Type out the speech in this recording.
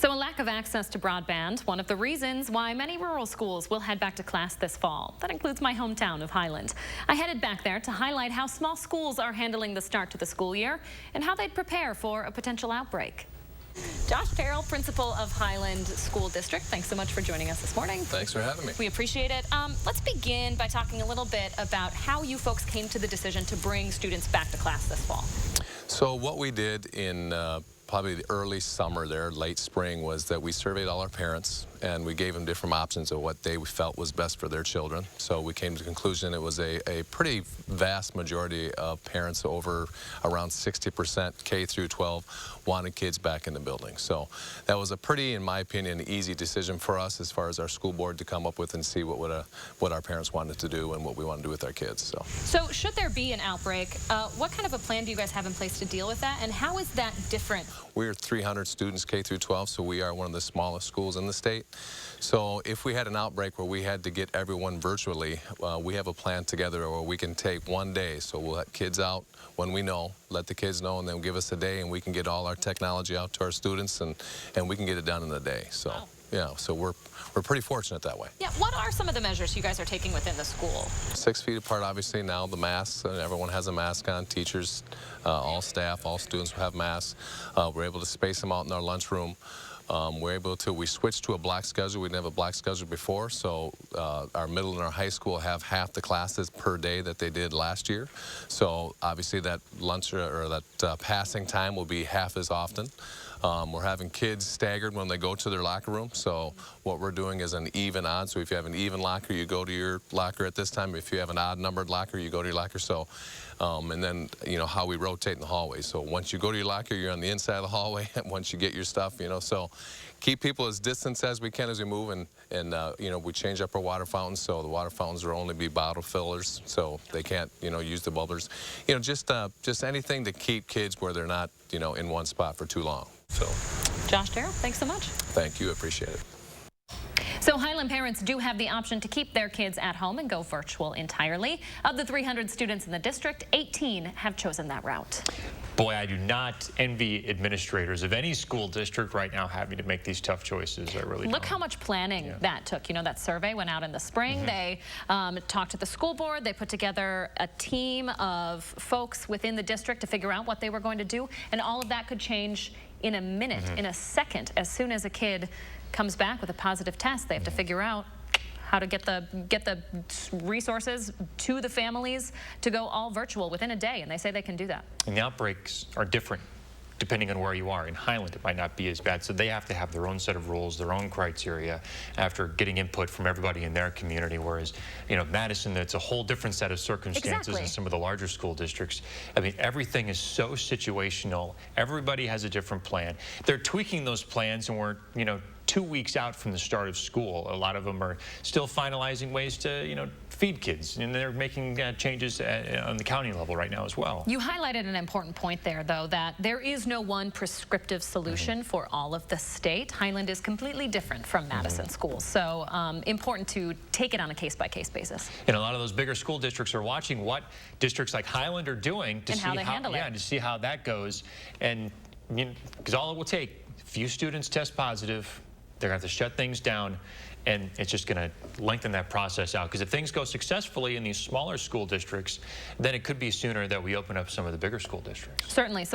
So a lack of access to broadband, one of the reasons why many rural schools will head back to class this fall. That includes my hometown of Highland. I headed back there to highlight how small schools are handling the start to the school year and how they'd prepare for a potential outbreak. Josh Terrell, principal of Highland School District, thanks so much for joining us this morning. Thanks for having me. We appreciate it. Let's begin by talking a little bit about how you folks came to the decision to bring students back to class this fall. So what we did in probably the early summer there, late spring, was that we surveyed all our parents and we gave them different options of what they felt was best for their children. So we came to the conclusion it was a pretty vast majority of parents, over around 60% K through 12, wanted kids back in the building. So that was a pretty, in my opinion, easy decision for us as far as our school board to come up with and see what our parents wanted to do and what we want to do with our kids. So should there be an outbreak, what kind of a plan do you guys have in place to deal with that, and how is that different? We're 300 students K through 12, so we are one of the smallest schools in the state. So if we had an outbreak where we had to get everyone virtually, we have a plan together where we can take one day. So we'll let kids out when we know, let the kids know, and then give us a day, and we can get all our technology out to our students, and we can get it done in a day. So. Wow. Yeah, so we're pretty fortunate that way. Yeah, what are some of the measures you guys are taking within the school? 6 feet apart, obviously, now the masks, everyone has a mask on, teachers, all staff, all students have masks. We're able to space them out in our lunchroom. We switched to a block schedule. We didn't have a block schedule before, so our middle and our high school have half the classes per day that they did last year. So obviously that lunch or that passing time will be half as often. We're having kids staggered when they go to their locker room. So what we're doing is an even odd. So if you have an even locker, you go to your locker at this time. If you have an odd numbered locker, you go to your locker. So, and then, you know, how we rotate in the hallway. So once you go to your locker, you're on the inside of the hallway. Once you get your stuff, you know, so keep people as distant as we can as we move. And you know, we change up our water fountains. So the water fountains will only be bottle fillers. So they can't, you know, use the bubblers. You know, just anything to keep kids where they're not, you know, in one spot for too long. So, Josh Terrell, thanks so much. Thank you, appreciate it. So Highland parents do have the option to keep their kids at home and go virtual entirely. Of the 300 students in the district, 18 have chosen that route. Boy, I do not envy administrators of any school district right now having to make these tough choices. I really Look don't. how much planning that took. You know, that survey went out in the spring. They talked to the school board. They put together a team of folks within the district to figure out what they were going to do. And all of that could change in a minute, in a second. As soon as a kid comes back with a positive test, they have to figure out how to get the resources to the families to go all virtual within a day, and they say they can do that. And the outbreaks are different depending on where you are. In Highland, it might not be as bad, so they have to have their own set of rules, their own criteria after getting input from everybody in their community, whereas, you know, Madison, it's a whole different set of circumstances in some of the larger school districts. I mean, everything is so situational. Everybody has a different plan. They're tweaking those plans, and we're, you know, 2 weeks out from the start of school. A lot of them are still finalizing ways to, you know, feed kids, and they're making changes on the county level right now as well. You highlighted an important point there, though, that there is no one prescriptive solution for all of the state. Highland is completely different from Madison schools, so important to take it on a case-by-case basis. And a lot of those bigger school districts are watching what districts like Highland are doing to see how they handle it. To see how that goes, and because all it will take, a few students test positive, they're going to have to shut things down, and it's just going to lengthen that process out. Because if things go successfully in these smaller school districts, then it could be sooner that we open up some of the bigger school districts. Certainly. So